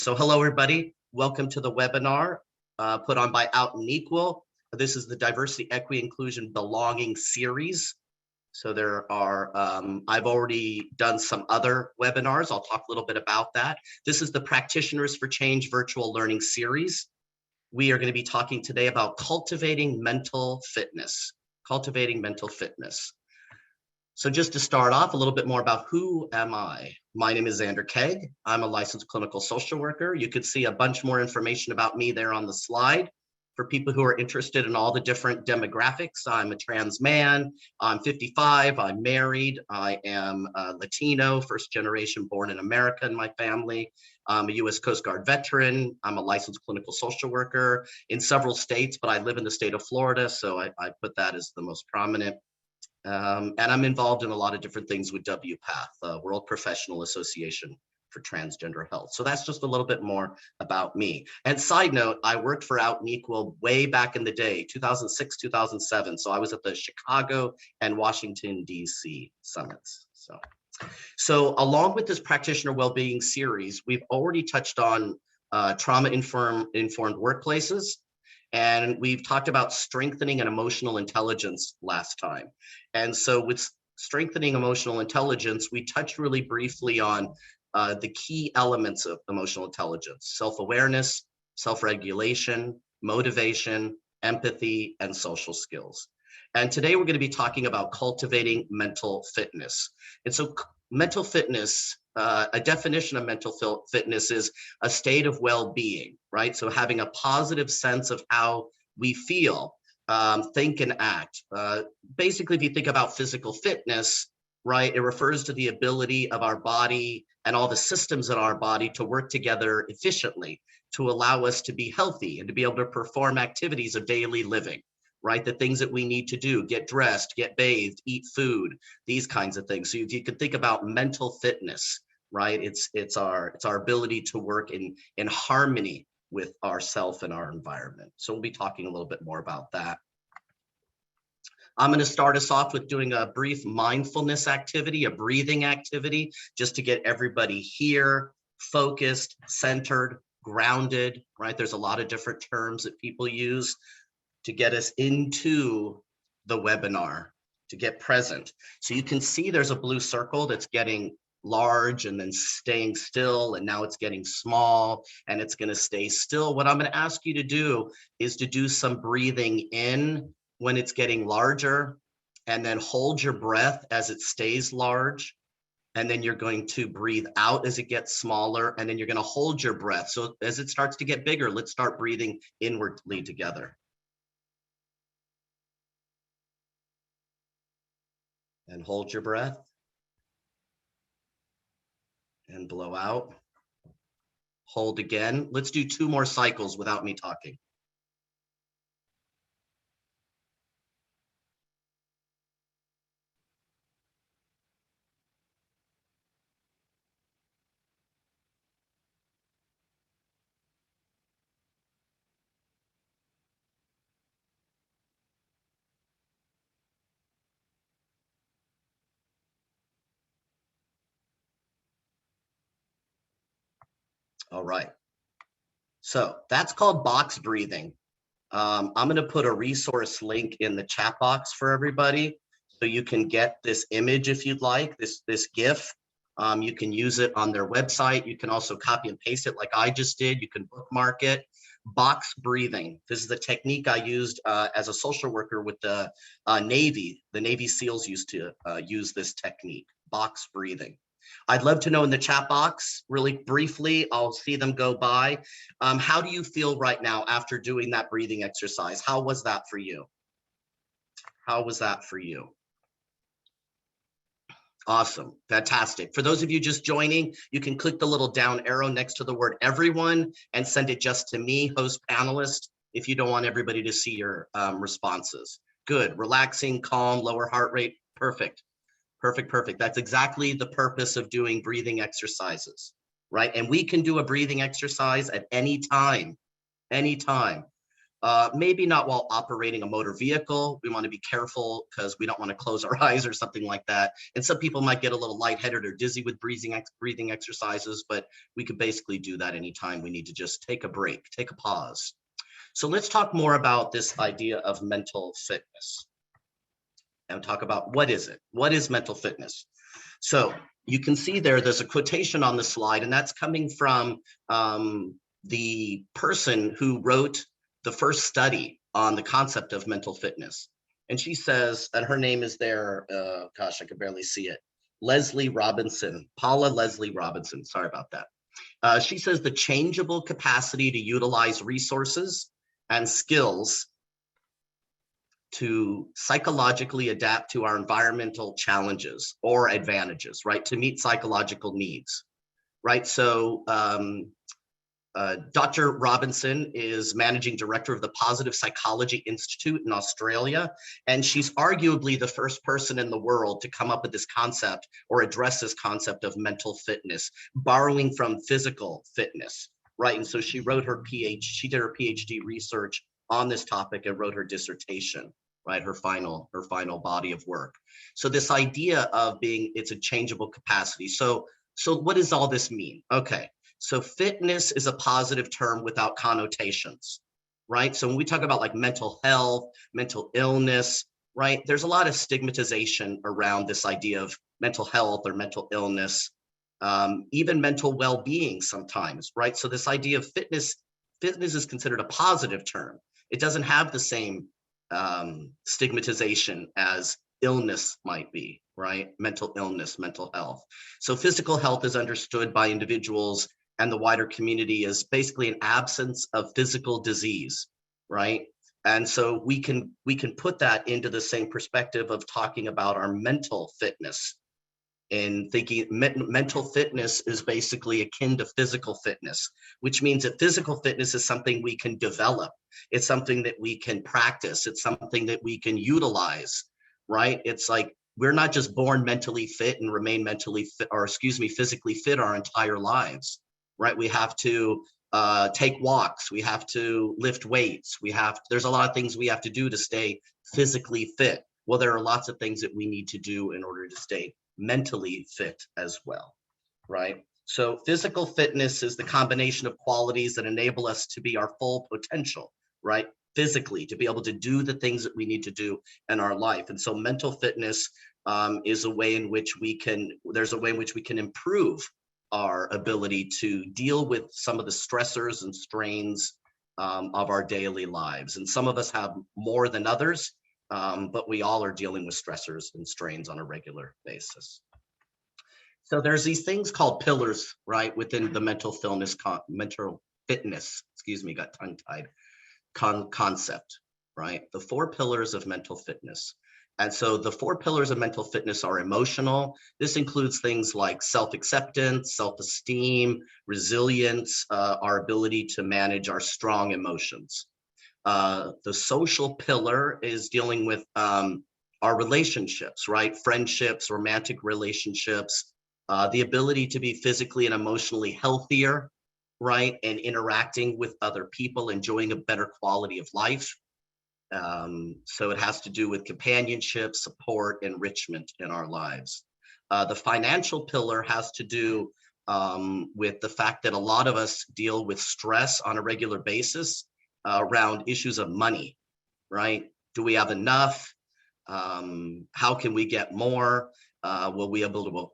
So hello, everybody. Welcome to the webinar put on by Unhelpful. This is the Diversity, Equity, Inclusion, Belonging series. So there are, I've already done some other webinars. I'll talk a little bit about that. This is the Practitioners for Change virtual learning series. We are going to be talking today about cultivating mental fitness. Cultivating mental fitness. So just to start off, a little bit more about who am I? My name is Xander Kegg. I'm a licensed clinical social worker. You could see a bunch more information about me there on the slide. For people who are interested in all the different demographics, I'm a trans man, I'm 55, I'm married, I am Latino, first generation born in America in my family. I'm a U.S. Coast Guard veteran. I'm a licensed clinical social worker in several states, but I live in the state of Florida, so I put that as the most prominent. And I'm involved in a lot of different things with WPATH, World Professional Association for Transgender Health. So that's just a little bit more about me. And side note, I worked for Unhelpful way back in the day, 2006, 2007. So I was at the Chicago and Washington, D.C. summits. So along with this practitioner well-being series, we've already touched on trauma-informed workplaces. And we've talked about strengthening an emotional intelligence last time. And so with strengthening emotional intelligence, we touched really briefly on the key elements of emotional intelligence: self-awareness, self-regulation, motivation, empathy, and social skills. And today we're going to be talking about cultivating mental fitness. And so mental fitness, a definition of mental fitness is a state of well-being, right? So having a positive sense of how we feel, think and act. Basically, if you think about physical fitness, right, it refers to the ability of our body and all the systems in our body to work together efficiently to allow us to be healthy and to be able to perform activities of daily living. Right, the things that we need to do: get dressed, get bathed, eat food, these kinds of things. So if you could think about mental fitness, right, it's our ability to work in harmony with ourself and our environment. So we'll be talking a little bit more about that. I'm going to start us off with doing a brief mindfulness activity, a breathing activity, just to get everybody here, focused, centered, grounded, right? There's a lot of different terms that people use to get us into the webinar, to get present. So you can see there's a blue circle that's getting large and then staying still, and now it's getting small and it's going to stay still. What I'm going to ask you to do is to do some breathing in when it's getting larger, and then hold your breath as it stays large. And then you're going to breathe out as it gets smaller, and then you're going to hold your breath. So as it starts to get bigger, let's start breathing inwardly together. And hold your breath and blow out. Hold again. Let's do 2 more cycles without me talking. All right. So that's called box breathing. I'm going to put a resource link in the chat box for everybody, so you can get this image if you'd like, this GIF. You can use it on their website. You can also copy and paste it like I just did. You can bookmark it. Box breathing. This is the technique I used as a social worker with the Navy. The Navy SEALs used to use this technique, box breathing. I'd love to know in the chat box, really briefly, I'll see them go by. How do you feel right now after doing that breathing exercise? How was that for you? How was that for you? Awesome, fantastic. For those of you just joining, you can click the little down arrow next to the word everyone and send it just to me, host panelist, if you don't want everybody to see your responses. Good, relaxing, calm, lower heart rate, perfect. Perfect. That's exactly the purpose of doing breathing exercises, right? And we can do a breathing exercise at any time, Maybe not while operating a motor vehicle. We want to be careful because we don't want to close our eyes or something like that. And some people might get a little lightheaded or dizzy with breathing exercises, but we could basically do that anytime we need to just take a break, take a pause. So let's talk more about this idea of mental fitness and talk about what is it? What is mental fitness? So you can see there's a quotation on the slide, and that's coming from the person who wrote the first study on the concept of mental fitness. And she says, and her name is there, gosh, I could barely see it, Leslie Robinson, Paula Leslie Robinson, sorry about that. She says the changeable capacity to utilize resources and skills to psychologically adapt to our environmental challenges or advantages, right? To meet psychological needs, right? So Dr. Robinson is managing director of the Positive Psychology Institute in Australia, and she's arguably the first person in the world to come up with this concept or address this concept of mental fitness, borrowing from physical fitness, right? And so she wrote her she did her PhD research on this topic and wrote her dissertation, right? Her final body of work. So this idea of it's a changeable capacity. So what does all this mean? Okay. So fitness is a positive term without connotations, right? So when we talk about like mental health, mental illness, right? There's a lot of stigmatization around this idea of mental health or mental illness, even mental well-being sometimes, right? So this idea of fitness is considered a positive term. It doesn't have the same stigmatization as illness might be, right? Mental illness, mental health. So physical health is understood by individuals and the wider community as basically an absence of physical disease, right? And so we can put that into the same perspective of talking about our mental fitness and thinking mental fitness is basically akin to physical fitness, which means that physical fitness is something we can develop. It's something that we can practice. It's something that we can utilize, right? It's like we're not just born mentally fit and remain physically fit our entire lives, right? We have to take walks. We have to lift weights. There's a lot of things we have to do to stay physically fit. Well, there are lots of things that we need to do in order to stay mentally fit as well, right? So physical fitness is the combination of qualities that enable us to be our full potential, right? Physically, to be able to do the things that we need to do in our life. And so mental fitness is a way in which we can improve our ability to deal with some of the stressors and strains of our daily lives. And some of us have more than others, but we all are dealing with stressors and strains on a regular basis. So there's these things called pillars, right, within the mental fitness, got tongue-tied, concept, right? The 4 pillars of mental fitness. And so the 4 pillars of mental fitness are emotional. This includes things like self-acceptance, self-esteem, resilience, our ability to manage our strong emotions. The social pillar is dealing with our relationships, right? Friendships, romantic relationships, the ability to be physically and emotionally healthier, right? And interacting with other people, enjoying a better quality of life. So it has to do with companionship, support, enrichment in our lives. The financial pillar has to do with the fact that a lot of us deal with stress on a regular basis around issues of money, right? Do we have enough? How can we get more? Will we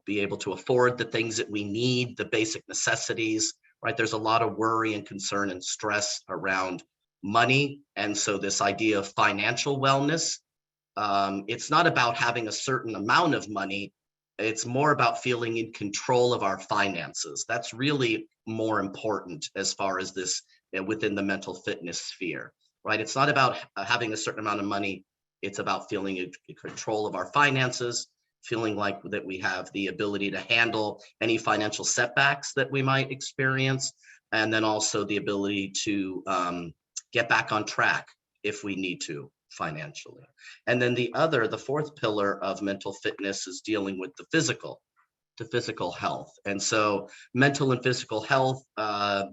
be able to afford the things that we need, the basic necessities, right? There's a lot of worry and concern and stress around money. And so this idea of financial wellness, it's not about having a certain amount of money. It's more about feeling in control of our finances. That's really more important as far as this within the mental fitness sphere, right? It's not about having a certain amount of money. It's about feeling in control of our finances, feeling like that we have the ability to handle any financial setbacks that we might experience, and then also the ability to get back on track if we need to financially. And then the 4th pillar of mental fitness is dealing with the physical health. And so mental and physical health,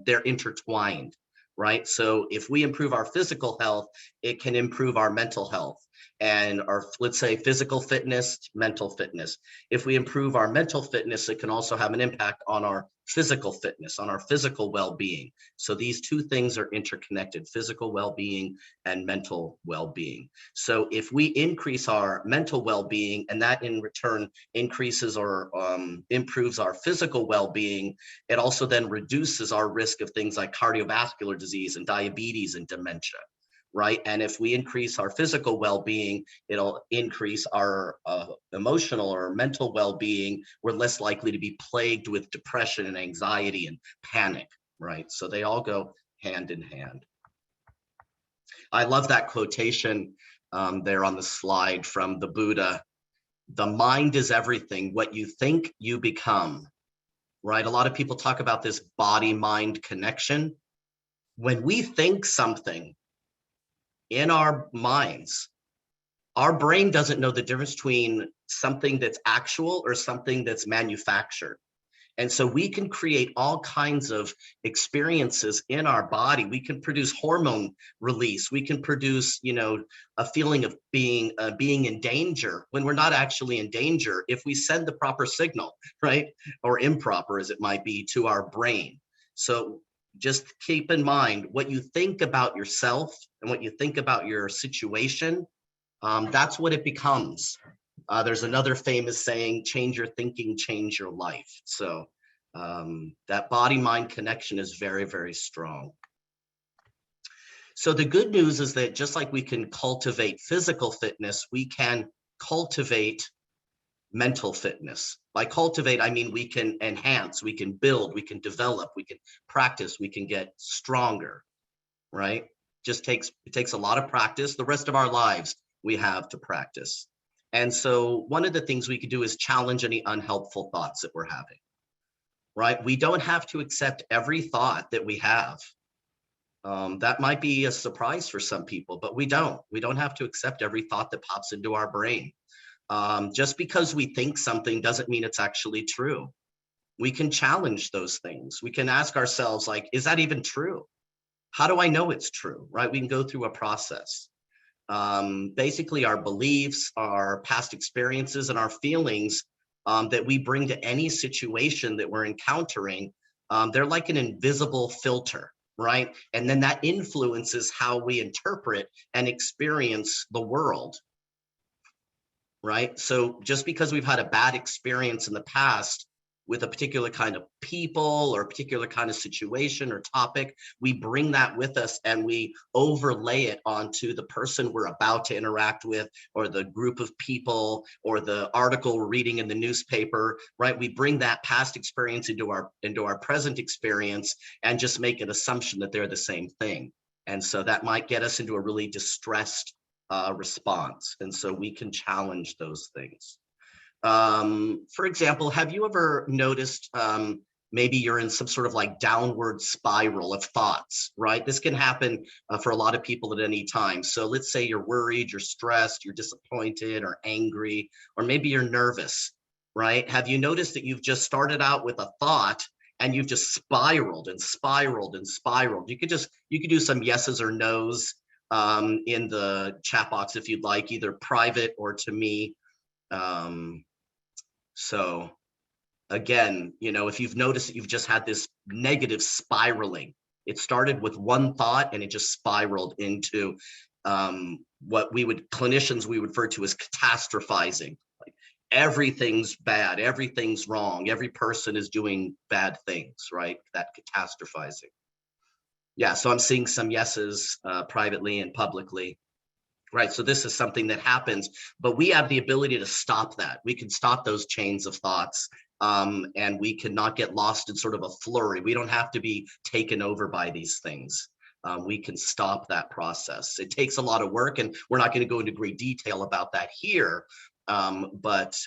they're intertwined, right? So if we improve our physical health, it can improve our mental health and our, let's say, physical fitness, mental fitness. If we improve our mental fitness, it can also have an impact on our physical fitness, on our physical well-being. So these two things are interconnected: physical well-being and mental well-being. So if we increase our mental well-being, and that in return increases or improves our physical well-being, it also then reduces our risk of things like cardiovascular disease and diabetes and dementia, right? And if we increase our physical well-being, it'll increase our emotional or mental well-being. We're less likely to be plagued with depression and anxiety and panic, right? So they all go hand in hand. I love that quotation there on the slide from the Buddha: the mind is everything. What you think, you become, right? A lot of people talk about this body-mind connection. When we think something in our minds, our brain doesn't know the difference between something that's actual or something that's manufactured. And so we can create all kinds of experiences in our body. We can produce hormone release. We can produce, a feeling of being in danger when we're not actually in danger if we send the proper signal, right? Or improper, as it might be, to our brain. So just keep in mind what you think about yourself and what you think about your situation. That's what it becomes. There's another famous saying: change your thinking, change your life. So that body-mind connection is very, very strong. So the good news is that just like we can cultivate physical fitness, we can cultivate mental fitness. By cultivate, I mean we can enhance, we can build, we can develop, we can practice, we can get stronger, right? It takes a lot of practice. The rest of our lives we have to practice. And so one of the things we could do is challenge any unhelpful thoughts that we're having, right? We don't have to accept every thought that we have. That might be a surprise for some people, but we don't. We don't have to accept every thought that pops into our brain. Just because we think something doesn't mean it's actually true. We can challenge those things. We can ask ourselves, like, is that even true? How do I know it's true, right? We can go through a process. Basically, our beliefs, our past experiences, and our feelings that we bring to any situation that we're encountering, they're like an invisible filter, right? And then that influences how we interpret and experience the world, right? So just because we've had a bad experience in the past with a particular kind of people or a particular kind of situation or topic, we bring that with us and we overlay it onto the person we're about to interact with, or the group of people, or the article we're reading in the newspaper, right? We bring that past experience into our present experience and just make an assumption that they're the same thing. And so that might get us into a really distressed response. And so we can challenge those things. For example, have you ever noticed maybe you're in some sort of like downward spiral of thoughts, right? This can happen for a lot of people at any time. So let's say you're worried, you're stressed, you're disappointed or angry, or maybe you're nervous, right? Have you noticed that you've just started out with a thought and you've just spiraled and spiraled and spiraled? You could do some yeses or nos in the chat box if you'd like, either private or to me. So again, if you've noticed that you've just had this negative spiraling, it started with one thought and it just spiraled into what clinicians we refer to as catastrophizing. Like everything's bad, everything's wrong, every person is doing bad things, right? That catastrophizing. Yeah, so I'm seeing some yeses privately and publicly. Right, so this is something that happens, but we have the ability to stop that. We can stop those chains of thoughts, and we cannot get lost in sort of a flurry. We don't have to be taken over by these things. We can stop that process. It takes a lot of work, and we're not going to go into great detail about that here, but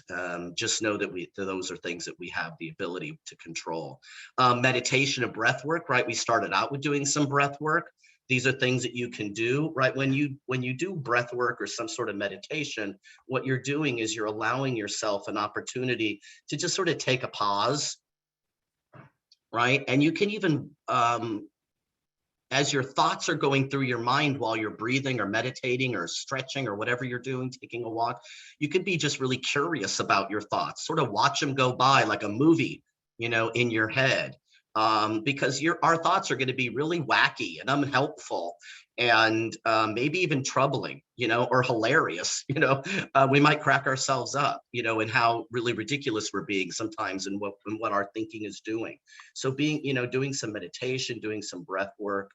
just know that those are things that we have the ability to control. Meditation and breath work, right? We started out with doing some breath work. These are things that you can do, right? When you do breath work or some sort of meditation, what you're doing is you're allowing yourself an opportunity to just sort of take a pause, right? And you can even as your thoughts are going through your mind while you're breathing or meditating or stretching or whatever you're doing, taking a walk, you could be just really curious about your thoughts, sort of watch them go by like a movie, in your head. Because our thoughts are going to be really wacky and unhelpful and maybe even troubling, or hilarious. We might crack ourselves up, in how really ridiculous we're being sometimes and what our thinking is doing. So doing some meditation, doing some breath work.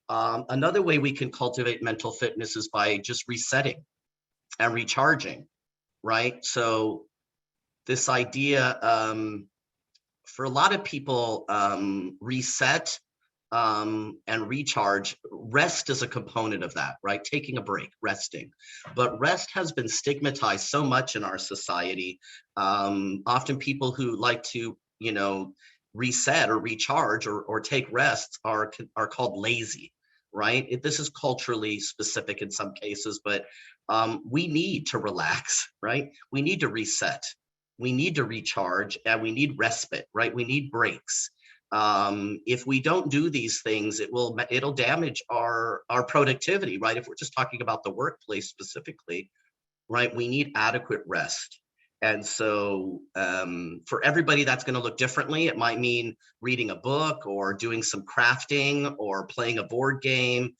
Another way we can cultivate mental fitness is by just resetting and recharging, right? So this idea, for a lot of people, reset and recharge, rest is a component of that, right? Taking a break, resting. But rest has been stigmatized so much in our society. Often people who like to, reset or recharge or take rests are called lazy, right? This is culturally specific in some cases, but we need to relax, right? We need to reset. We need to recharge and we need respite, right? We need breaks. If we don't do these things, it'll damage our productivity, right? If we're just talking about the workplace specifically, right? We need adequate rest. And so for everybody, that's going to look differently. It might mean reading a book or doing some crafting or playing a board game,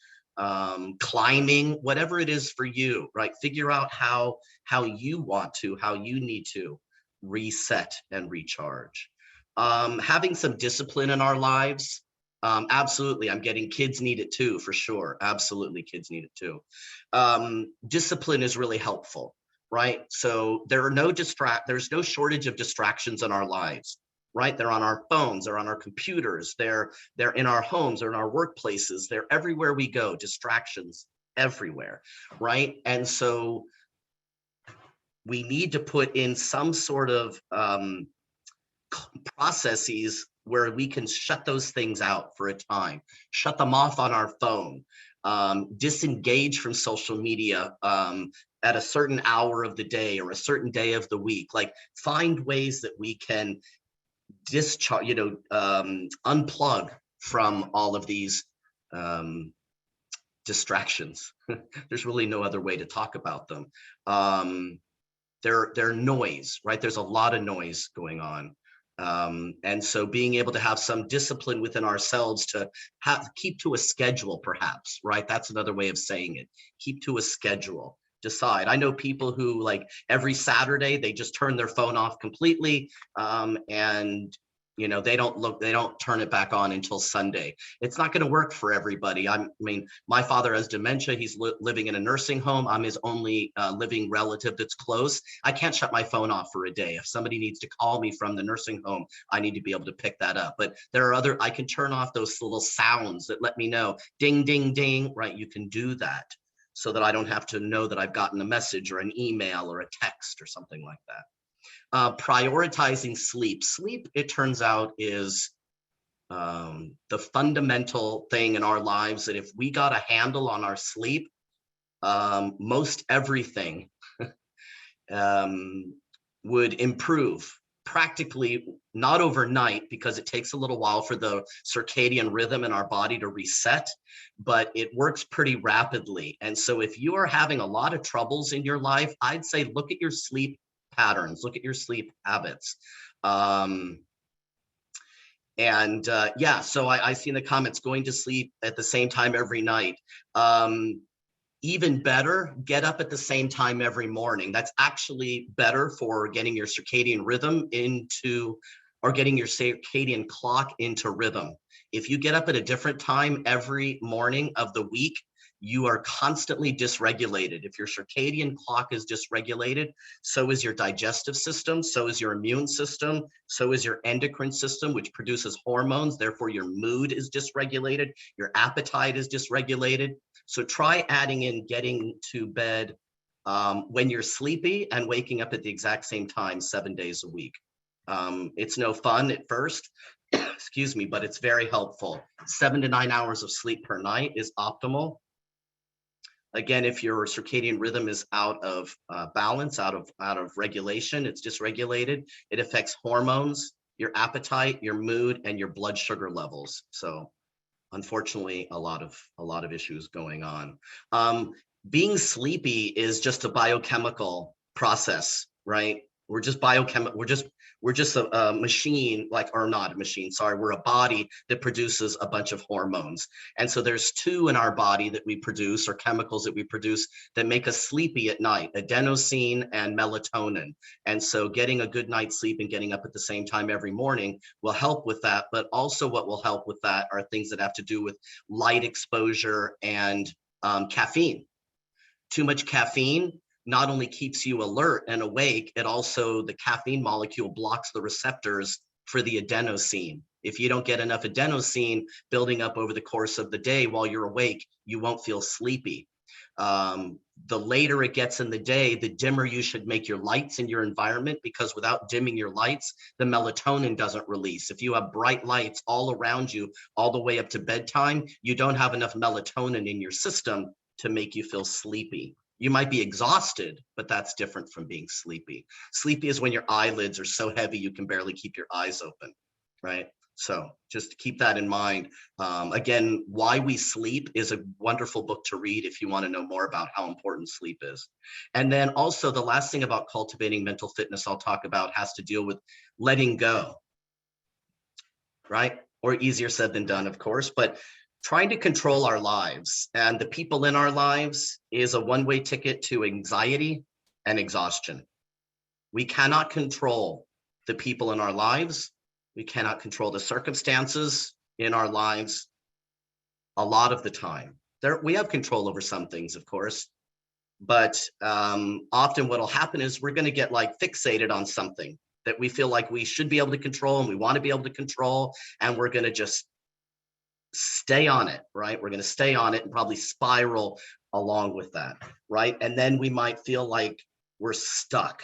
climbing, whatever it is for you, right? Figure out how you how you need to reset and recharge. Having some discipline in our lives. Absolutely. I'm getting kids need it too, for sure. Absolutely. Kids need it too. Discipline is really helpful, right? So there's no shortage of distractions in our lives, right? They're on our phones, they're on our computers, they're in our homes, they're in our workplaces, they're everywhere we go, distractions everywhere, right? And so we need to put in some sort of processes where we can shut those things out for a time, shut them off on our phone, disengage from social media at a certain hour of the day or a certain day of the week. Like find ways that we can discharge, unplug from all of these distractions. There's really no other way to talk about them. They're noise, right? There's a lot of noise going on. And so being able to have some discipline within ourselves to keep to a schedule, perhaps, right? That's another way of saying it. Keep to a schedule. Decide. I know people who like every Saturday, they just turn their phone off completely. And they don't turn it back on until Sunday. It's not going to work for everybody. I mean, my father has dementia. He's living in a nursing home. I'm his only living relative that's close. I can't shut my phone off for a day. If somebody needs to call me from the nursing home, I need to be able to pick that up. But there are I can turn off those little sounds that let me know, ding, ding, ding, right? You can do that so that I don't have to know that I've gotten a message or an email or a text or something like that. Prioritizing sleep. Sleep, it turns out, is the fundamental thing in our lives that if we got a handle on our sleep, most everything would improve. Practically not overnight, because it takes a little while for the circadian rhythm in our body to reset, but it works pretty rapidly. And so if you are having a lot of troubles in your life, I'd say look at your sleep patterns, look at your sleep habits. Yeah, so I see in the comments going to sleep at the same time every night. Even better, get up at the same time every morning. That's actually better for getting your circadian rhythm or getting your circadian clock into rhythm. If you get up at a different time every morning of the week, you are constantly dysregulated. If your circadian clock is dysregulated, so is your digestive system, so is your immune system, so is your endocrine system, which produces hormones. Therefore, your mood is dysregulated, your appetite is dysregulated. So try adding in getting to bed when you're sleepy and waking up at the exact same time 7 days a week. It's no fun at first, excuse me, but it's very helpful. 7 to 9 hours of sleep per night is optimal. Again, if your circadian rhythm is out of balance, out of regulation, it's dysregulated, it affects hormones, your appetite, your mood, and your blood sugar levels. So unfortunately, a lot of issues going on. Being sleepy is just a biochemical process, right? We're just biochemical. We're just a machine, like, or not a machine. Sorry, we're a body that produces a bunch of hormones, and so there's two in our body that we produce, or chemicals that we produce, that make us sleepy at night: adenosine and melatonin. And so, getting a good night's sleep and getting up at the same time every morning will help with that. But also, what will help with that are things that have to do with light exposure and caffeine. Too much caffeine not only keeps you alert and awake, it also, the caffeine molecule blocks the receptors for the adenosine. If you don't get enough adenosine building up over the course of the day while you're awake, you won't feel sleepy. The later it gets in the day, the dimmer you should make your lights in your environment, because without dimming your lights, the melatonin doesn't release. If you have bright lights all around you, all the way up to bedtime, you don't have enough melatonin in your system to make you feel sleepy. You might be exhausted, but that's different from being sleepy. Sleepy is when your eyelids are so heavy you can barely keep your eyes open, right? So just keep that in mind. Again, Why We Sleep is a wonderful book to read if you want to know more about how important sleep is. And then also, the last thing about cultivating mental fitness I'll talk about has to deal with letting go, right? Or easier said than done, of course, but trying to control our lives and the people in our lives is a one-way ticket to anxiety and exhaustion. We cannot control the people in our lives. We cannot control the circumstances in our lives a lot of the time. We have control over some things, of course, but often what will happen is we're going to get like fixated on something that we feel like we should be able to control and we want to be able to control, and we're going to just stay on it, right? We're going to stay on it and probably spiral along with that, right? And then we might feel like we're stuck.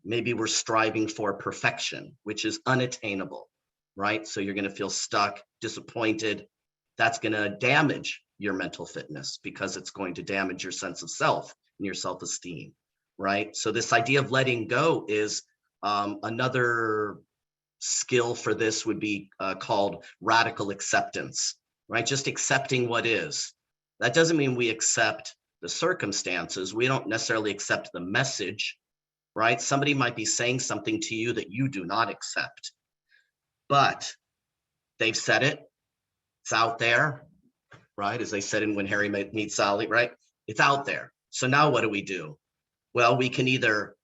Maybe we're striving for perfection, which is unattainable, right? So you're going to feel stuck, disappointed. That's going to damage your mental fitness because it's going to damage your sense of self and your self-esteem, right? So this idea of letting go is another skill for this would be called radical acceptance, right? Just accepting what is. That doesn't mean we accept the circumstances. We don't necessarily accept the message, right? Somebody might be saying something to you that you do not accept, but they've said it. It's out there, right? As they said in When Harry Meets Sally, right? It's out there. So now what do? Well, we can either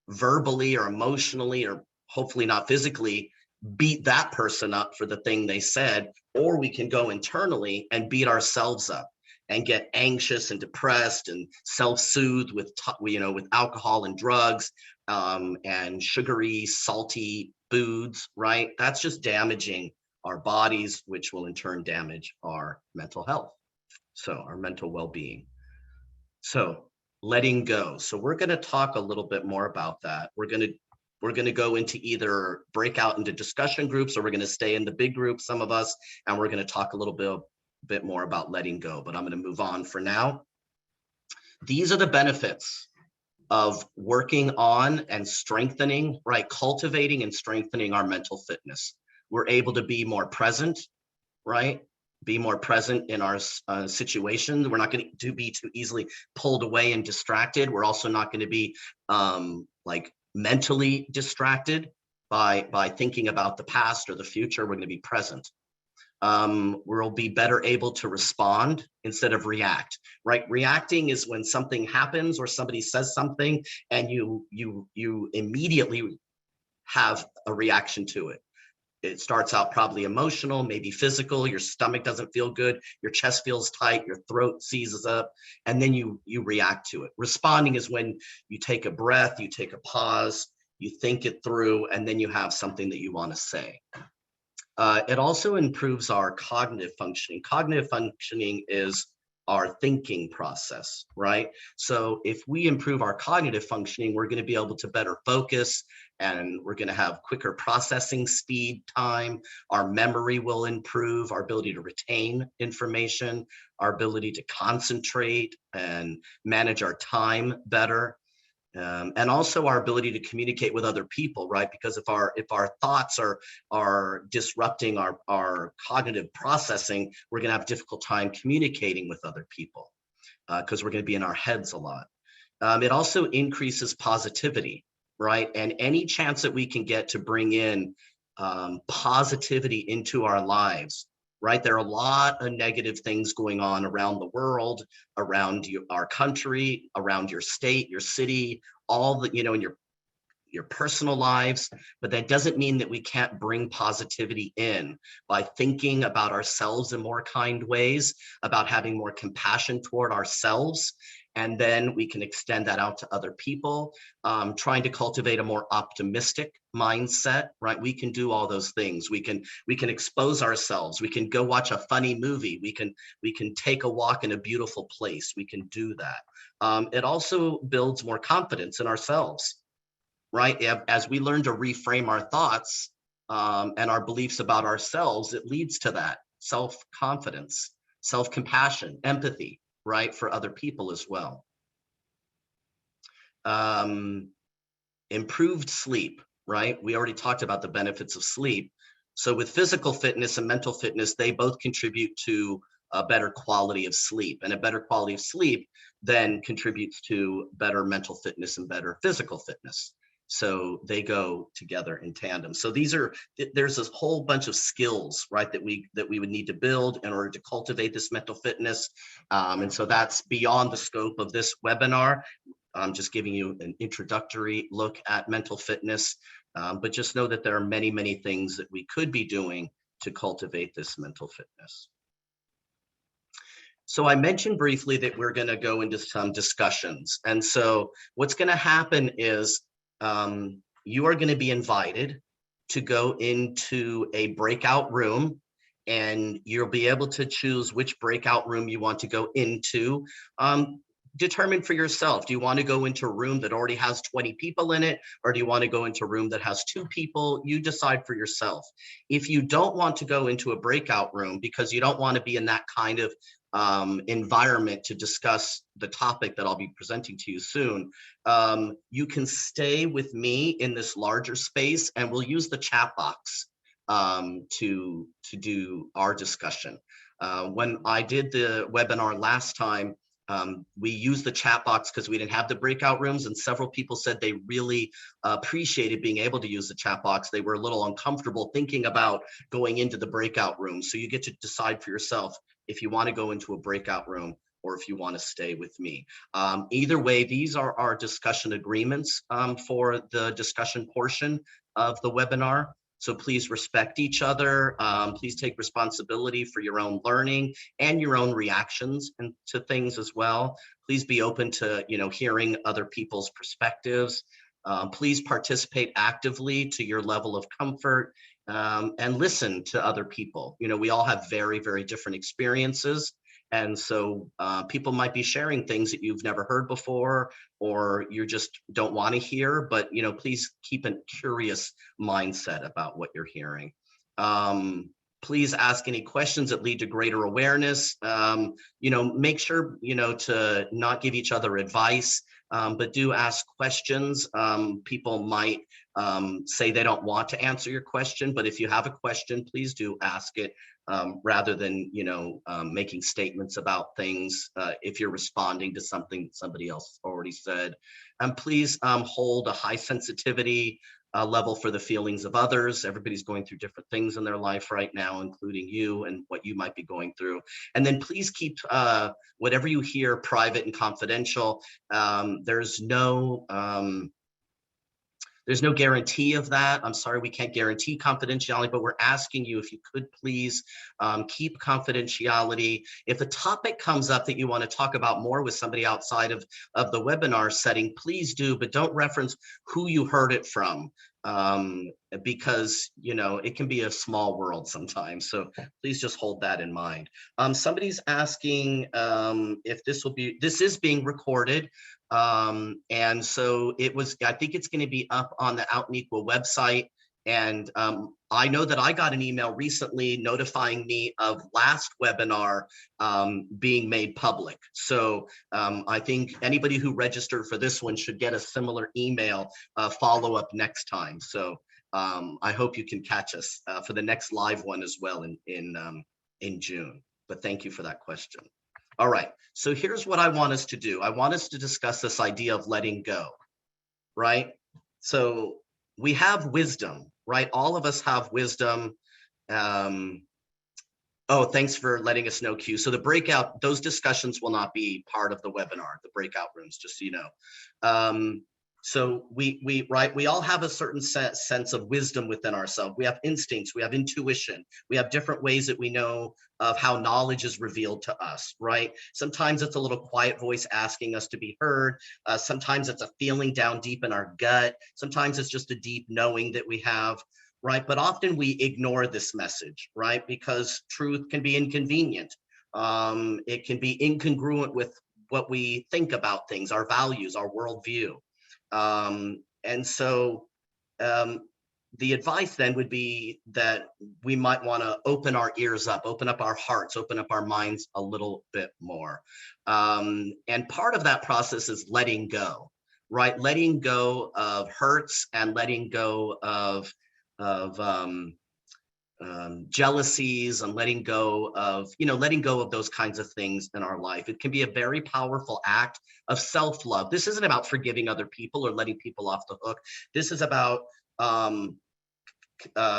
verbally or emotionally, or hopefully not physically, beat that person up for the thing they said, or we can go internally and beat ourselves up and get anxious and depressed and self-soothe with with alcohol and drugs and sugary, salty foods, right? That's just damaging our bodies, which will in turn damage our mental health, so our mental well-being. So letting go. So we're going to talk a little bit more about that. We're going to go into either break out into discussion groups, or we're going to stay in the big group, some of us, and we're going to talk a little bit more about letting go, but I'm going to move on for now. These are the benefits of working on and strengthening, right? Cultivating and strengthening our mental fitness. We're able to be more present, right? Be more present in our situations. We're not going to be too easily pulled away and distracted. We're also not going to be like mentally distracted by thinking about the past or the future. We're going to be present. We'll be better able to respond instead of react, right? Reacting is when something happens or somebody says something and you immediately have a reaction to it. It starts out probably emotional, maybe physical. Your stomach doesn't feel good. Your chest feels tight. Your throat seizes up, and then you react to it. Responding is when you take a breath, you take a pause, you think it through, and then you have something that you want to say. It also improves our cognitive functioning. Cognitive functioning is our thinking process, right? So if we improve our cognitive functioning, we're going to be able to better focus, and we're going to have quicker processing speed time. Our memory will improve, our ability to retain information, our ability to concentrate and manage our time better. And also our ability to communicate with other people, right? Because if our thoughts are disrupting our cognitive processing, we're going to have a difficult time communicating with other people because we're going to be in our heads a lot. It also increases positivity, right? And any chance that we can get to bring in positivity into our lives, right? There are a lot of negative things going on around the world, around our country, around your state, your city, all the, in your personal lives, but that doesn't mean that we can't bring positivity in by thinking about ourselves in more kind ways, about having more compassion toward ourselves. And then we can extend that out to other people, trying to cultivate a more optimistic mindset, right? We can do all those things. We can expose ourselves. We can go watch a funny movie. We can take a walk in a beautiful place. We can do that. It also builds more confidence in ourselves, right? As we learn to reframe our thoughts and our beliefs about ourselves, it leads to that self-confidence, self-compassion, empathy, right, for other people as well. Improved sleep, right? We already talked about the benefits of sleep. So with physical fitness and mental fitness, they both contribute to a better quality of sleep, and a better quality of sleep then contributes to better mental fitness and better physical fitness. So they go together in tandem. So there's this whole bunch of skills, right, that we would need to build in order to cultivate this mental fitness. And so that's beyond the scope of this webinar. I'm just giving you an introductory look at mental fitness, but just know that there are many, many things that we could be doing to cultivate this mental fitness. So I mentioned briefly that we're going to go into some discussions. And so what's going to happen is you are going to be invited to go into a breakout room, and you'll be able to choose which breakout room you want to go into. Determine for yourself, do you want to go into a room that already has 20 people in it, or do you want to go into a room that has 2 people? You decide for yourself. If you don't want to go into a breakout room because you don't want to be in that kind of environment to discuss the topic that I'll be presenting to you soon, you can stay with me in this larger space, and we'll use the chat box to do our discussion. When I did the webinar last time, we used the chat box because we didn't have the breakout rooms, and several people said they really appreciated being able to use the chat box. They were a little uncomfortable thinking about going into the breakout room. So you get to decide for yourself if you want to go into a breakout room or if you want to stay with me. Either way, these are our discussion agreements for the discussion portion of the webinar. So please respect each other. Please take responsibility for your own learning and your own reactions to things as well. Please be open to, hearing other people's perspectives. Please participate actively to your level of comfort, and listen to other people. We all have very, very different experiences. And so people might be sharing things that you've never heard before, or you just don't want to hear, but please keep a curious mindset about what you're hearing. Please ask any questions that lead to greater awareness. Make sure, to not give each other advice, but do ask questions. People might say they don't want to answer your question, but if you have a question, please do ask it, rather than, making statements about things if you're responding to something that somebody else already said. And please hold a high sensitivity level for the feelings of others. Everybody's going through different things in their life right now, including you and what you might be going through. And then please keep whatever you hear private and confidential. There's no guarantee of that. I'm sorry, we can't guarantee confidentiality, but we're asking you if you could please keep confidentiality. If a topic comes up that you want to talk about more with somebody outside of the webinar setting, please do, but don't reference who you heard it from, because it can be a small world sometimes. So please just hold that in mind. Somebody's asking if this is being recorded. And so I think it's going to be up on the Out and Equal website, And I know that I got an email recently notifying me of last webinar being made public. So I think anybody who registered for this one should get a similar email follow-up next time. So I hope you can catch us for the next live one as well in June. But thank you for that question. All right, so here's what I want us to do. I want us to discuss this idea of letting go, right? So we have wisdom, right? All of us have wisdom. Oh, thanks for letting us know, Q. So the breakout, those discussions will not be part of the webinar, the breakout rooms, just so you know. So we all have a certain sense of wisdom within ourselves. We have instincts, we have intuition, we have different ways that we know of how knowledge is revealed to us, right? Sometimes it's a little quiet voice asking us to be heard. Sometimes it's a feeling down deep in our gut. Sometimes it's just a deep knowing that we have, right? But often we ignore this message, right? Because truth can be inconvenient. It can be incongruent with what we think about things, our values, our worldview. And so the advice then would be that we might want to open our ears up, open up our hearts, open up our minds a little bit more. And part of that process is letting go, right? Letting go of hurts and letting go of jealousies and letting go of, letting go of those kinds of things in our life. It can be a very powerful act of self-love. This isn't about forgiving other people or letting people off the hook. This is about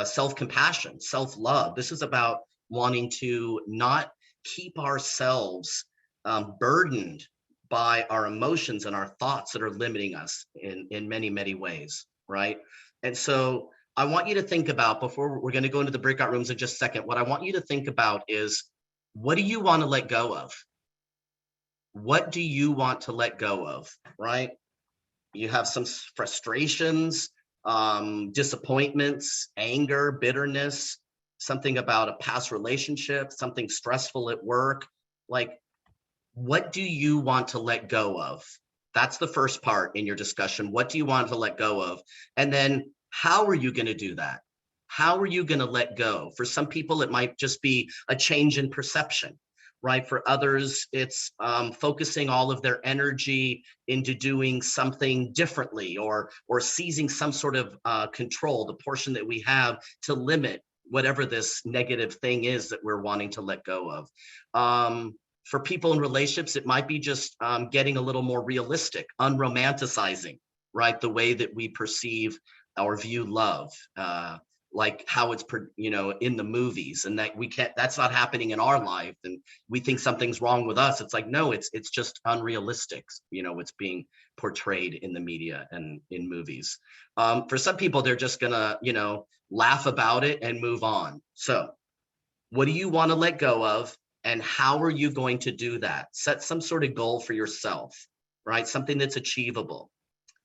self-compassion, self-love. This is about wanting to not keep ourselves burdened by our emotions and our thoughts that are limiting us in many, many ways, right? And so I want you to think about, before we're going to go into the breakout rooms in just a second, what I want you to think about is, what do you want to let go of? What do you want to let go of, right? You have some frustrations, disappointments, anger, bitterness, something about a past relationship, something stressful at work. Like, what do you want to let go of? That's the first part in your discussion. What do you want to let go of? And then how are you going to do that? How are you going to let go? For some people, it might just be a change in perception, right? For others, it's focusing all of their energy into doing something differently, or seizing some sort of control, the portion that we have to limit whatever this negative thing is that we're wanting to let go of. For people in relationships, it might be just getting a little more realistic, unromanticizing, right? The way that we perceive or view love, like how it's, in the movies, and that we can't, that's not happening in our life. And we think something's wrong with us. It's like, no, it's just unrealistic. It's being portrayed in the media and in movies. For some people, they're just gonna, laugh about it and move on. So what do you want to let go of? And how are you going to do that? Set some sort of goal for yourself, right? Something that's achievable.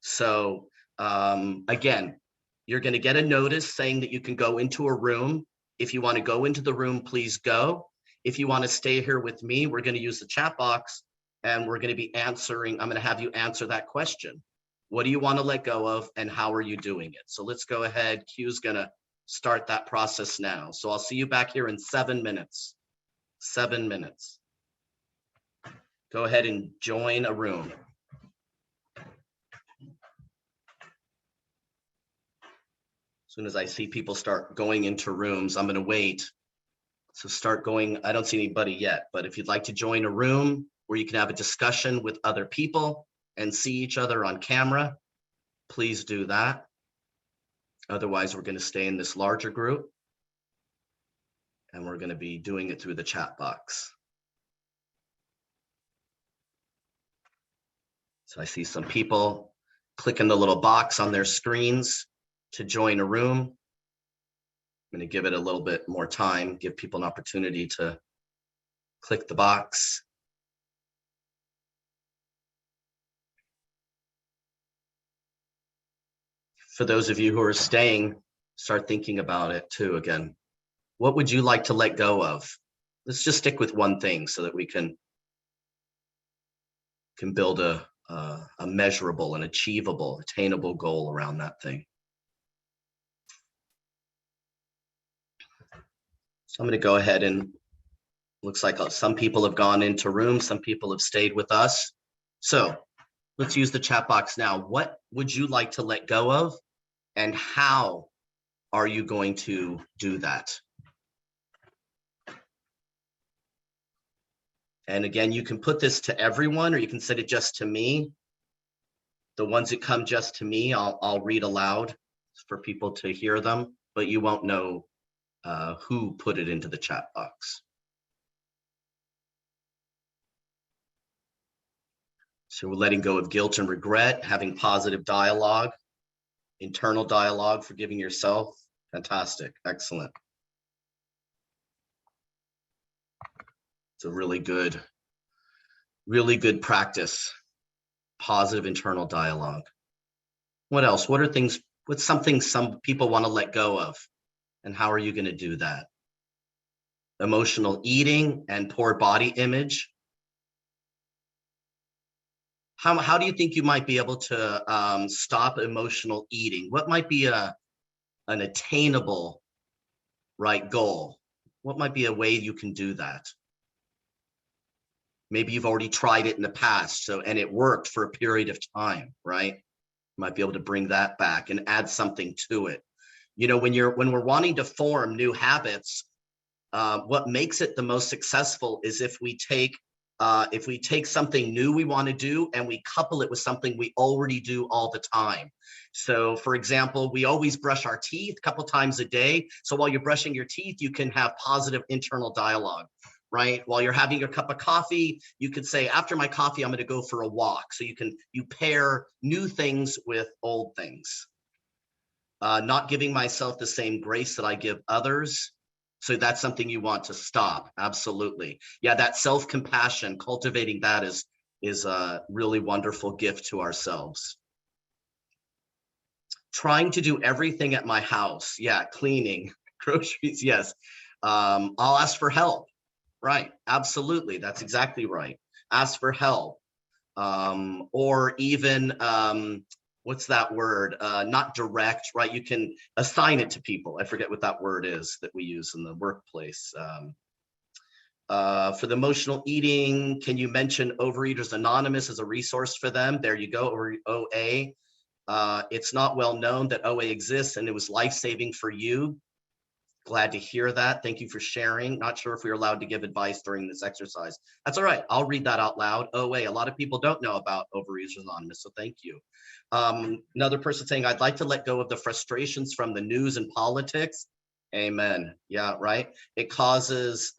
So again, you're going to get a notice saying that you can go into a room. If you want to go into the room, please go. If you want to stay here with me, we're going to use the chat box, and we're going to be answering. I'm going to have you answer that question. What do you want to let go of, and how are you doing it? So let's go ahead. Q's going to start that process now. So I'll see you back here in 7 minutes. 7 minutes. Go ahead and join a room. As soon as I see people start going into rooms, I'm going to wait. So start going. I don't see anybody yet, but if you'd like to join a room where you can have a discussion with other people and see each other on camera, please do that. Otherwise, we're going to stay in this larger group, and we're going to be doing it through the chat box. So I see some people clicking the little box on their screens to join a room. I'm going to give it a little bit more time, give people an opportunity to click the box. For those of you who are staying, start thinking about it too again. What would you like to let go of? Let's just stick with one thing so that we can build a measurable and achievable, attainable goal around that thing. I'm going to go ahead and looks like some people have gone into rooms, some people have stayed with us. So let's use the chat box now. What would you like to let go of, and how are you going to do that? And again, you can put this to everyone, or you can set it just to me. The ones that come just to me, I'll read aloud for people to hear them, but you won't know who put it into the chat box. So we're letting go of guilt and regret, having positive dialogue, internal dialogue, forgiving yourself. Fantastic, excellent. It's a really good practice. Positive internal dialogue. What else? What are things, what's something some people want to let go of? And how are you going to do that? Emotional eating and poor body image. How do you think you might be able to stop emotional eating? What might be an attainable, right, goal? What might be a way you can do that? Maybe you've already tried it in the past, and it worked for a period of time, right? You might be able to bring that back and add something to it. You know, when we're wanting to form new habits, what makes it the most successful is if we take something new we want to do and we couple it with something we already do all the time. So for example, we always brush our teeth a couple times a day. So while you're brushing your teeth, you can have positive internal dialogue, right? While you're having your cup of coffee, you could say, after my coffee, I'm going to go for a walk. So you pair new things with old things. Not giving myself the same grace that I give others. So that's something you want to stop. Absolutely. Yeah, that self-compassion, cultivating that is a really wonderful gift to ourselves. Trying to do everything at my house. Yeah, cleaning, groceries, yes. I'll ask for help. Right, absolutely. That's exactly right. Ask for help. Or even, what's that word? Not direct, right? You can assign it to people. I forget what that word is that we use in the workplace. For the emotional eating, can you mention Overeaters Anonymous as a resource for them? There you go, or OA. It's not well known that OA exists, and it was life-saving for you. Glad to hear that. Thank you for sharing. Not sure if we are allowed to give advice during this exercise. That's all right. I'll read that out loud. OA, a lot of people don't know about Overeaters Anonymous, so thank you. Another person saying, I'd like to let go of the frustrations from the news and politics. Amen. Yeah, right. It causes,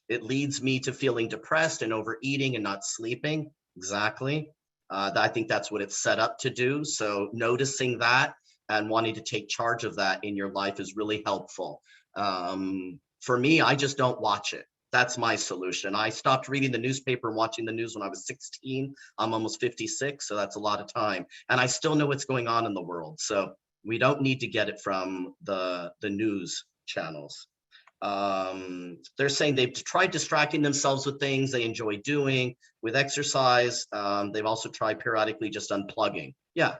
it leads me to feeling depressed and overeating and not sleeping. Exactly. I think that's what it's set up to do. So noticing that and wanting to take charge of that in your life is really helpful. For me, I just don't watch it. That's my solution. I stopped reading the newspaper and watching the news when I was 16. I'm almost 56, so that's a lot of time. And I still know what's going on in the world. So we don't need to get it from the news channels. They're saying they've tried distracting themselves with things they enjoy doing, with exercise. They've also tried periodically just unplugging. Yeah,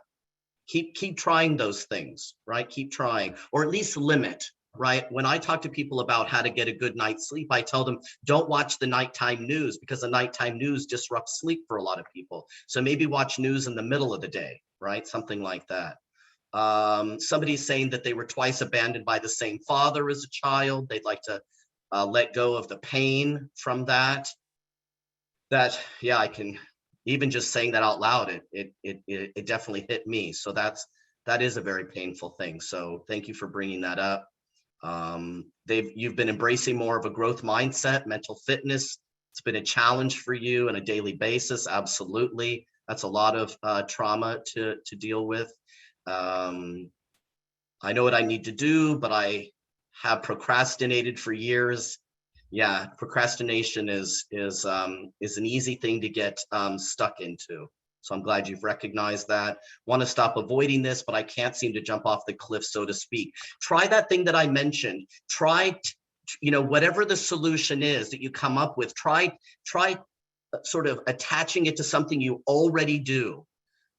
keep trying those things, right? Keep trying, or at least limit, right? When I talk to people about how to get a good night's sleep, I tell them, don't watch the nighttime news, because the nighttime news disrupts sleep for a lot of people. So maybe watch news in the middle of the day, right? Something like that. Somebody's saying that they were twice abandoned by the same father as a child. They'd like to let go of the pain from that. Yeah, I can, even just saying that out loud, it definitely hit me. So that is a very painful thing. So thank you for bringing that up. You've been embracing more of a growth mindset, mental fitness. It's been a challenge for you on a daily basis. Absolutely. That's a lot of trauma to deal with. I know what I need to do, but I have procrastinated for years. Yeah, procrastination is an easy thing to get stuck into. So I'm glad you've recognized that. Want to stop avoiding this, but I can't seem to jump off the cliff, so to speak. Try that thing that I mentioned. Try, whatever the solution is that you come up with, try sort of attaching it to something you already do.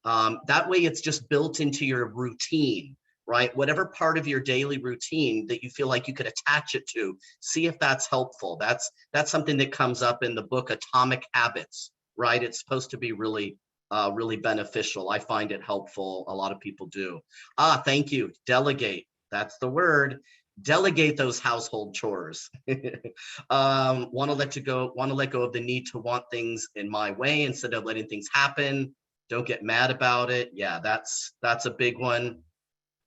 That way it's just built into your routine. right? Whatever part of your daily routine that you feel like you could attach it to, see if that's helpful. That's something that comes up in the book Atomic Habits, right? It's supposed to be really really beneficial. I find it helpful. A lot of people do. Thank you. Delegate. That's the word. Delegate those household chores. Want to let go of the need to want things in my way instead of letting things happen. Don't get mad about it. Yeah, that's a big one.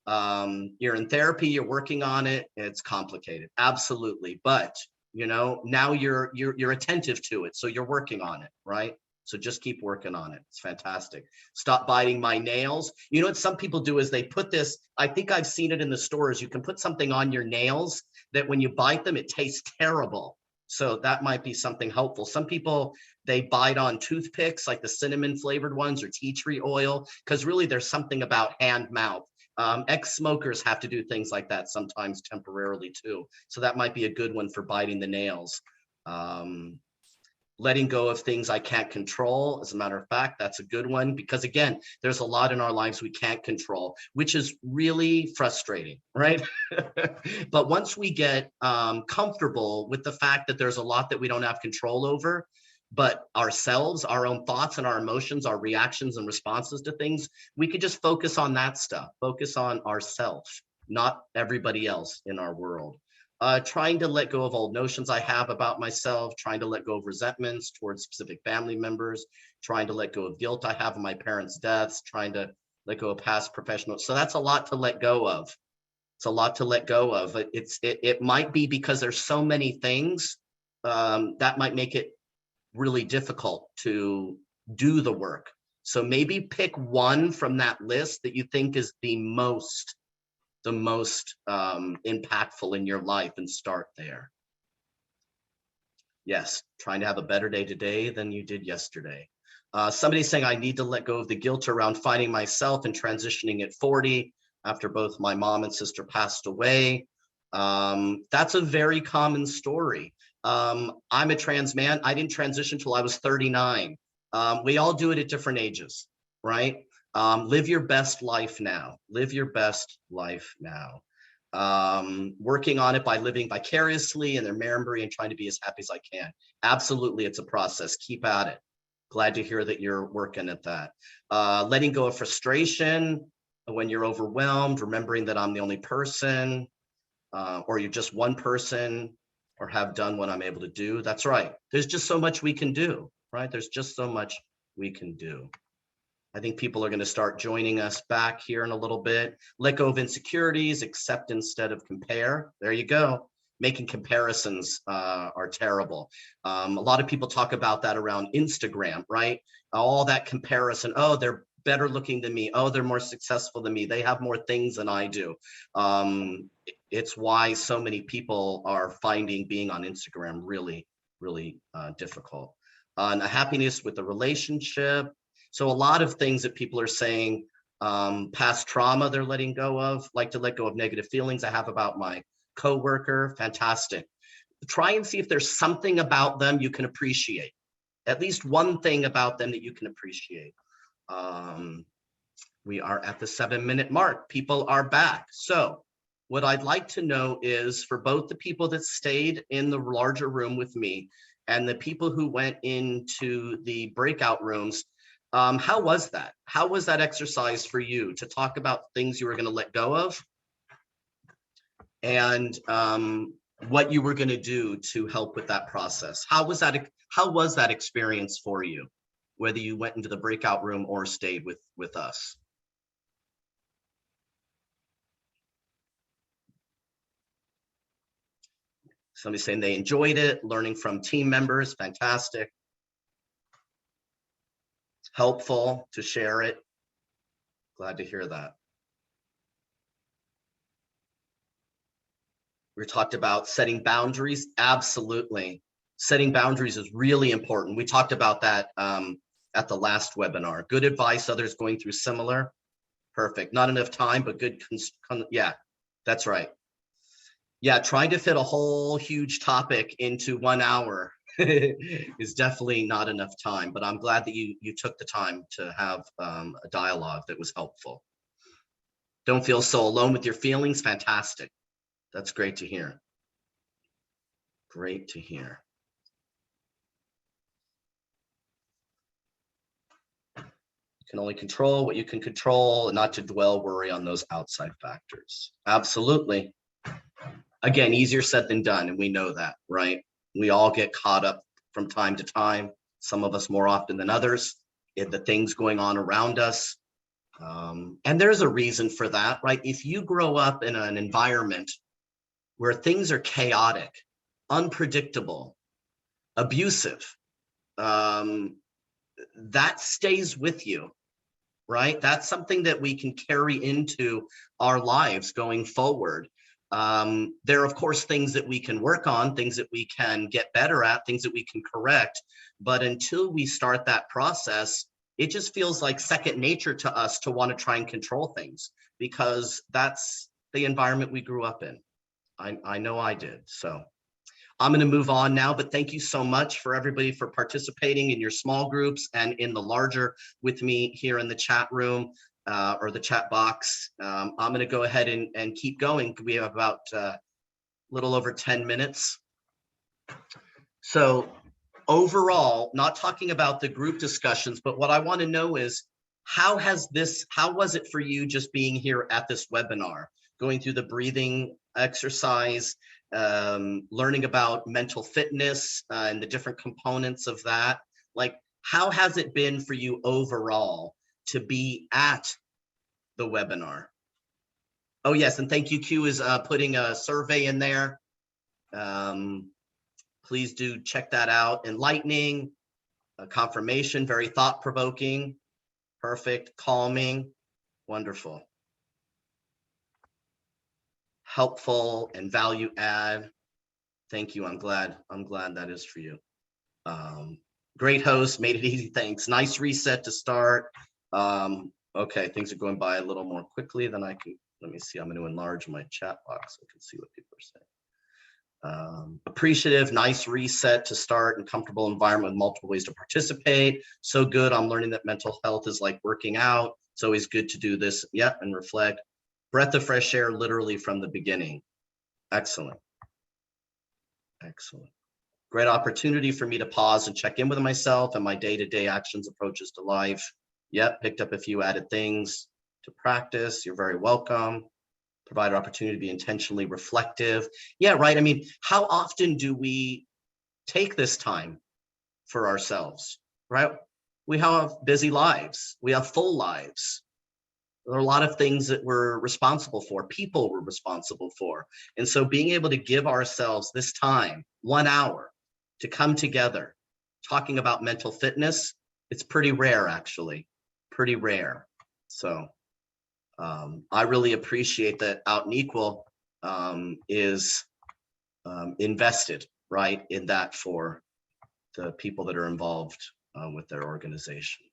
You're in therapy, you're working on it. It's complicated, absolutely. But now you're attentive to it, so you're working on it, right? So just keep working on it. It's fantastic. Stop biting my nails. You know what some people do is they put this, I think I've seen it in the stores. You can put something on your nails that when you bite them, it tastes terrible. So that might be something helpful. Some people, they bite on toothpicks, like the cinnamon flavored ones or tea tree oil, because really there's something about hand mouth. Ex-smokers have to do things like that sometimes temporarily too. So that might be a good one for biting the nails. Letting go of things I can't control. As a matter of fact, that's a good one, because again, there's a lot in our lives we can't control, which is really frustrating, right? But once we get comfortable with the fact that there's a lot that we don't have control over, but ourselves, our own thoughts and our emotions, our reactions and responses to things, we could just focus on that stuff, focus on ourselves, not everybody else in our world. Trying to let go of old notions I have about myself, trying to let go of resentments towards specific family members, trying to let go of guilt I have of my parents' deaths, trying to let go of past professionals. So that's a lot to let go of. It's a lot to let go of. It might be because there's so many things that might make it really difficult to do the work. So maybe pick one from that list that you think is the most impactful in your life and start there. Yes, trying to have a better day today than you did yesterday. Somebody's saying I need to let go of the guilt around finding myself and transitioning at 40 after both my mom and sister passed away. That's a very common story. I'm a trans man. I didn't transition till I was 39. We all do it at different ages, right? Live your best life now. Live your best life now. Working on it by living vicariously in their memory and trying to be as happy as I can. Absolutely, it's a process. Keep at it. Glad to hear that you're working at that. Letting go of frustration when you're overwhelmed, remembering that I'm the only person, or you're just one person, or have done what I'm able to do. That's right. There's just so much we can do, right? There's just so much we can do. I think people are going to start joining us back here in a little bit. Let go of insecurities, accept instead of compare. There you go. Making comparisons are terrible. A lot of people talk about that around Instagram, right? All that comparison. Oh, they're better looking than me. Oh, they're more successful than me. They have more things than I do. It's why so many people are finding being on Instagram really, really difficult. Happiness with the relationship. So a lot of things that people are saying, past trauma they're letting go of, like to let go of negative feelings I have about my coworker. Fantastic. Try and see if there's something about them you can appreciate. At least one thing about them that you can appreciate. We are at the 7-minute mark. People are back. So what I'd like to know is, for both the people that stayed in the larger room with me and the people who went into the breakout rooms, how was that? How was that exercise for you to talk about things you were going to let go of, and what you were going to do to help with that process? How was that experience for you, whether you went into the breakout room or stayed with us? Somebody saying they enjoyed it, learning from team members. Fantastic. Helpful to share it. Glad to hear that. We talked about setting boundaries. Absolutely. Setting boundaries is really important. We talked about that at the last webinar. Good advice, others going through similar. Perfect. Not enough time, but good. Yeah, that's right. Yeah, trying to fit a whole huge topic into 1 hour is definitely not enough time, but I'm glad that you took the time to have a dialogue that was helpful. Don't feel so alone with your feelings. Fantastic. That's great to hear. Great to hear. You can only control what you can control and not to dwell, worry on those outside factors. Absolutely. Again, easier said than done. And we know that, right? We all get caught up from time to time, some of us more often than others, in the things going on around us. And there's a reason for that, right? If you grow up in an environment where things are chaotic, unpredictable, abusive, that stays with you, right? That's something that we can carry into our lives going forward. There are, of course, things that we can work on, things that we can get better at, things that we can correct. But until we start that process, it just feels like second nature to us to want to try and control things, because that's the environment we grew up in. I know I did. So I'm going to move on now, but thank you so much for everybody for participating in your small groups and in the larger with me here in the chat room or the chat box. I'm going to go ahead and keep going. We have about a little over 10 minutes. So overall, not talking about the group discussions, but what I want to know is how was it for you just being here at this webinar, going through the breathing exercise, learning about mental fitness and the different components of that? Like, how has it been for you overall to be at the webinar? Oh, yes. And thank you, Q, is putting a survey in there. Please do check that out. Enlightening, confirmation, very thought-provoking, perfect, calming, wonderful. Helpful and value add. Thank you. I'm glad that is for you. Great host, made it easy. Thanks. Nice reset to start. Okay, things are going by a little more quickly than I can. Let me see. I'm going to enlarge my chat box so I can see what people are saying. Appreciative, nice reset to start, and comfortable environment with multiple ways to participate. So good. I'm learning that mental health is like working out. It's always good to do this. Yep, and reflect. Breath of fresh air, literally from the beginning. Excellent. Excellent. Great opportunity for me to pause and check in with myself and my day-to-day actions, approaches to life. Yep, picked up a few added things to practice. You're very welcome. Provide an opportunity to be intentionally reflective. Yeah, right. I mean, how often do we take this time for ourselves, right? We have busy lives. We have full lives. There are a lot of things that we're responsible for, people we're responsible for. And so being able to give ourselves this time, 1 hour, to come together, talking about mental fitness, it's pretty rare, actually, pretty rare. So I really appreciate that Out and Equal is invested, right, in that for the people that are involved with their organization.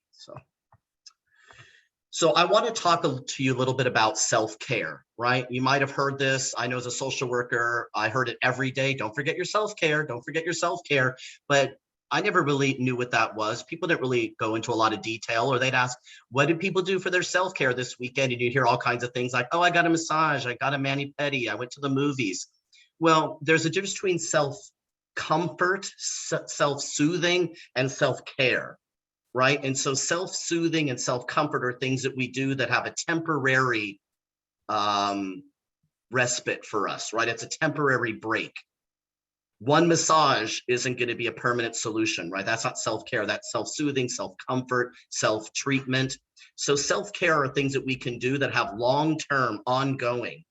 So I want to talk to you a little bit about self-care, right? You might have heard this. I know as a social worker, I heard it every day. Don't forget your self-care. Don't forget your self-care. But I never really knew what that was. People didn't really go into a lot of detail, or they'd ask, what did people do for their self-care this weekend? And you'd hear all kinds of things like, oh, I got a massage, I got a mani-pedi, I went to the movies. Well, there's a difference between self-comfort, self-soothing, and self-care, right? And so self-soothing and self-comfort are things that we do that have a temporary respite for us, right? It's a temporary break. One massage isn't going to be a permanent solution, right? That's not self-care. That's self-soothing, self-comfort, self-treatment. So self-care are things that we can do that have long-term, ongoing,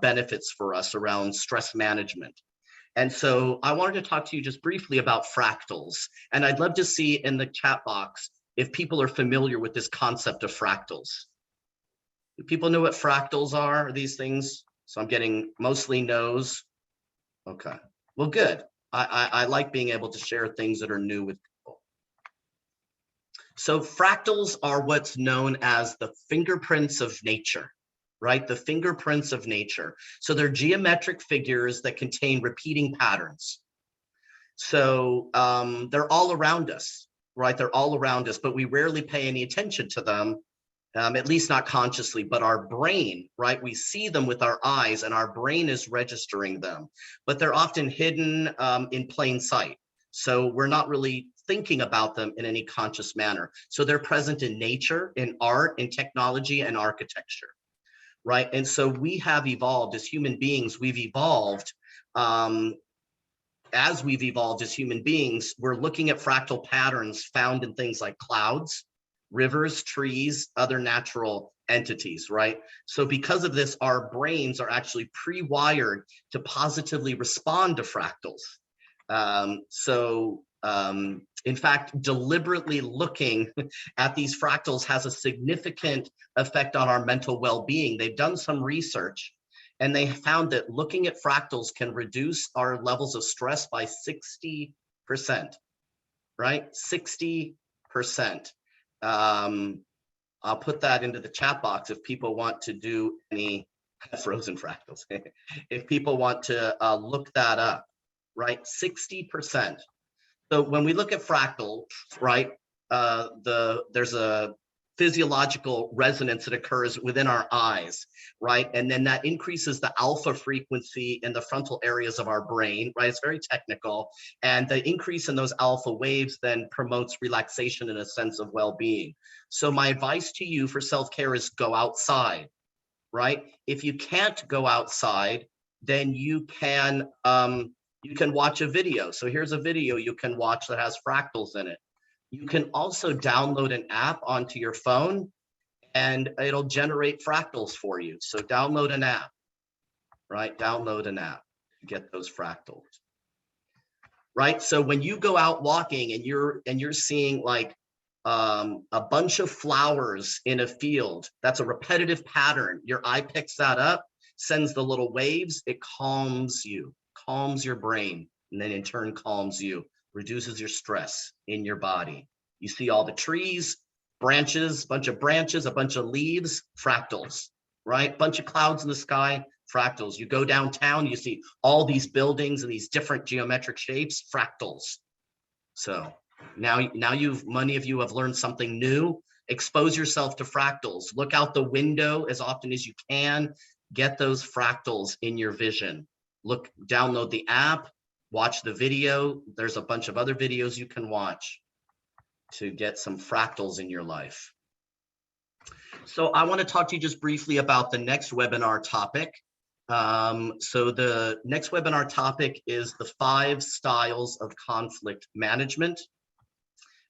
benefits for us around stress management. And so I wanted to talk to you just briefly about fractals. And I'd love to see in the chat box if people are familiar with this concept of fractals. Do people know what fractals are, these things? So I'm getting mostly no's. Okay, well, good. I like being able to share things that are new with people. So fractals are what's known as the fingerprints of nature, right? The fingerprints of nature. So they're geometric figures that contain repeating patterns. So they're all around us, right? They're all around us, but we rarely pay any attention to them at least not consciously, but our brain, right? We see them with our eyes and our brain is registering them, but they're often hidden in plain sight. So we're not really thinking about them in any conscious manner. So they're present in nature, in art, in technology, and architecture, right? And so we have evolved as human beings, we've evolved. As we've evolved as human beings, we're looking at fractal patterns found in things like clouds, rivers, trees, other natural entities, right? So because of this, our brains are actually pre-wired to positively respond to fractals. In fact, deliberately looking at these fractals has a significant effect on our mental well-being. They've done some research and they found that looking at fractals can reduce our levels of stress by 60%, right? 60%. I'll put that into the chat box if people want to do any frozen fractals. If people want to look that up, right? 60%. So when we look at fractals, right, there's a physiological resonance that occurs within our eyes, right? And then that increases the alpha frequency in the frontal areas of our brain, right? It's very technical. And the increase in those alpha waves then promotes relaxation and a sense of well-being. So my advice to you for self-care is go outside, right? If you can't go outside, then you can watch a video. So here's a video you can watch that has fractals in it. You can also download an app onto your phone and it'll generate fractals for you. So download an app, right? Download an app to get those fractals, right? So when you go out walking and you're seeing like a bunch of flowers in a field, that's a repetitive pattern. Your eye picks that up, sends the little waves, it calms you, calms your brain, and then in turn calms you, reduces your stress in your body. You see all the trees, branches, bunch of branches, a bunch of leaves, fractals, right? Bunch of clouds in the sky, fractals. You go downtown, you see all these buildings and these different geometric shapes, fractals. So now many of you have learned something new. Expose yourself to fractals. Look out the window as often as you can. Get those fractals in your vision. Download the app, watch the video. There's a bunch of other videos you can watch to get some fractals in your life. So I want to talk to you just briefly about the next webinar topic. So the next webinar topic is the 5 styles of conflict management.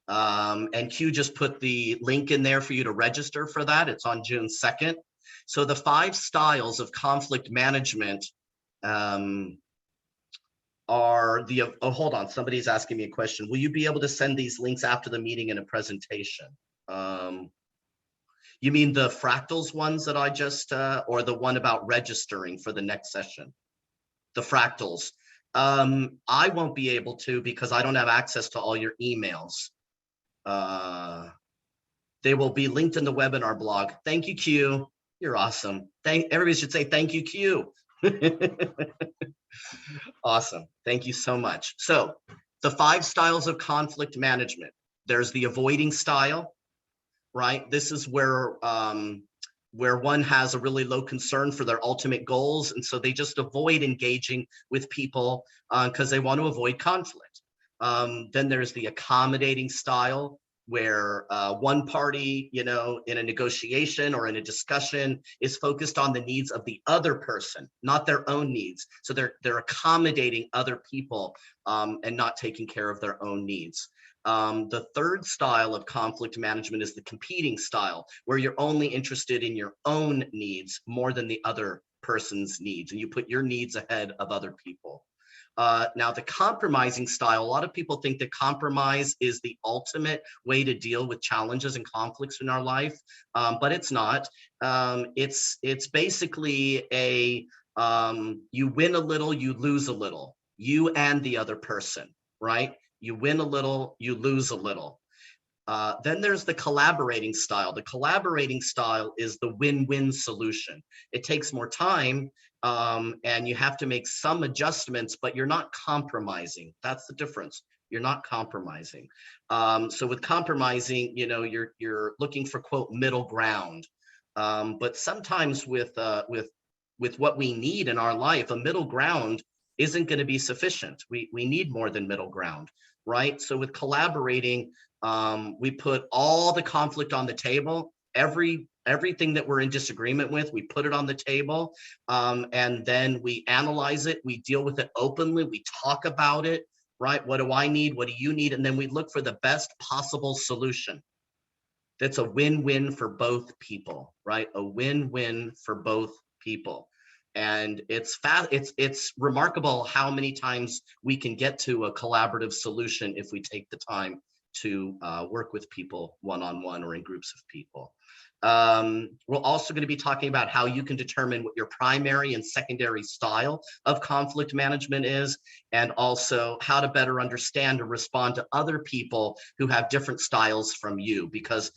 And Q just put the link in there for you to register for that. It's on June 2nd. So the 5 styles of conflict management are the, oh, hold on, somebody's asking me a question. Will you be able to send these links after the meeting in a presentation? You mean the fractals ones that I just, or the one about registering for the next session? The fractals. I won't be able to because I don't have access to all your emails. They will be linked in the webinar blog. Thank you, Q. You're awesome. Everybody should say thank you, Q. Awesome. Thank you so much. So the 5 styles of conflict management. There's the avoiding style, right? This is where one has a really low concern for their ultimate goals. And so they just avoid engaging with people because they want to avoid conflict. Then there's the accommodating style, where one party, in a negotiation or in a discussion is focused on the needs of the other person, not their own needs. So they're accommodating other people and not taking care of their own needs. The third style of conflict management is the competing style, where you're only interested in your own needs more than the other person's needs, and you put your needs ahead of other people. Now, the compromising style, a lot of people think that compromise is the ultimate way to deal with challenges and conflicts in our life, but it's not. It's basically a you win a little, you lose a little, you and the other person, right? You win a little, you lose a little. Then there's the collaborating style. The collaborating style is the win-win solution. It takes more time and you have to make some adjustments, but you're not compromising. That's the difference. You're not compromising. So with compromising, you know, you're looking for quote middle ground. But sometimes with what we need in our life, a middle ground isn't going to be sufficient. We need more than middle ground, right? So with collaborating, we put all the conflict on the table. Everything that we're in disagreement with, we put it on the table, and then we analyze it. We deal with it openly. We talk about it, right? What do I need? What do you need? And then we look for the best possible solution. That's a win-win for both people, right? A win-win for both people. And it's remarkable how many times we can get to a collaborative solution if we take the time to work with people one-on-one or in groups of people. We're also going to be talking about how you can determine what your primary and secondary style of conflict management is, and also how to better understand and respond to other people who have different styles from you, because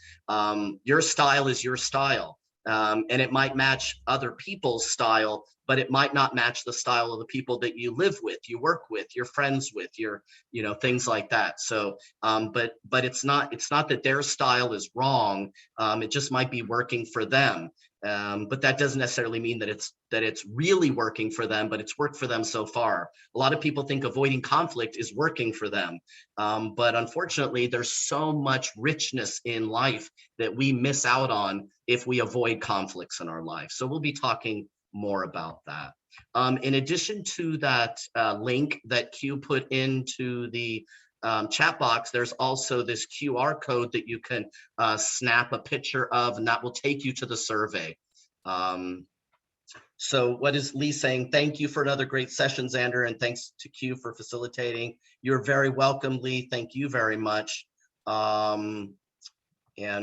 your style is your style. And it might match other people's style, but it might not match the style of the people that you live with, you work with, you're friends with, you know, things like that. So, but it's not that their style is wrong. It just might be working for them. But that doesn't necessarily mean that it's really working for them, but it's worked for them so far. A lot of people think avoiding conflict is working for them. But unfortunately, there's so much richness in life that we miss out on if we avoid conflicts in our life. So we'll be talking more about that. In addition to that link that Q put into the chat box, there's also this QR code that you can snap a picture of, and that will take you to the survey. So what is Lee saying? Thank you for another great session, Xander, and thanks to Q for facilitating. You're very welcome, Lee. Thank you very much. And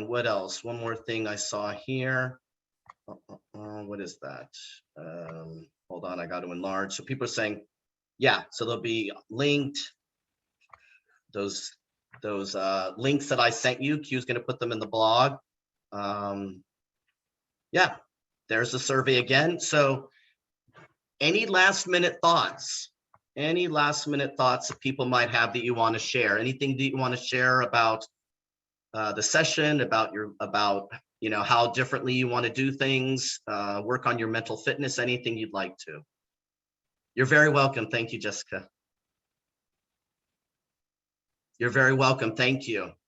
what else? One more thing I saw here. What is that? Hold on, I got to enlarge. So people are saying, yeah, so they'll be linked. Those links that I sent you, Q's going to put them in the blog. Yeah, there's the survey again. So any last minute thoughts? Any last minute thoughts that people might have that you want to share? Anything that you want to share about the session, about you know, how differently you want to do things, work on your mental fitness, anything you'd like to. You're very welcome. Thank you, Jessica. You're very welcome. Thank you.